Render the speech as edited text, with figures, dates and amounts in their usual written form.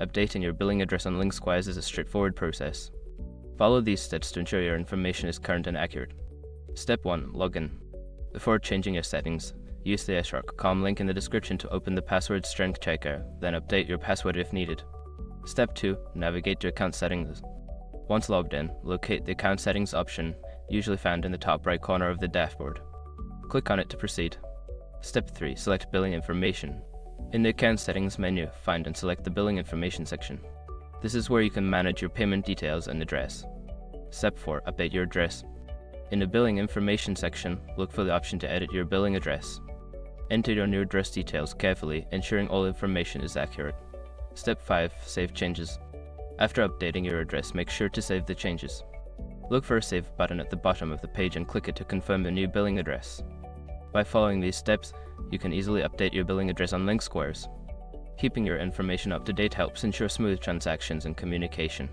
Updating your billing address on LinkSquares is a straightforward process. Follow these steps to ensure your information is current and accurate. Step 1. Login. Before changing your settings, use the shrc.com link in the description to open the password strength checker, then update your password if needed. Step 2. Navigate to account settings. Once logged in, locate the account settings option, usually found in the top right corner of the dashboard. Click on it to proceed. Step 3. Select billing information. In the account settings menu, find and select the billing information section. This is where you can manage your payment details and address. Step 4. Update your address. In the billing information section, look for the option to edit your billing address. Enter your new address details carefully, ensuring all information is accurate. Step 5. Save changes. After updating your address, make sure to save the changes. Look for a Save button at the bottom of the page and click it to confirm the new billing address. By following these steps, you can easily update your billing address on LinkSquares. Keeping your information up to date helps ensure smooth transactions and communication.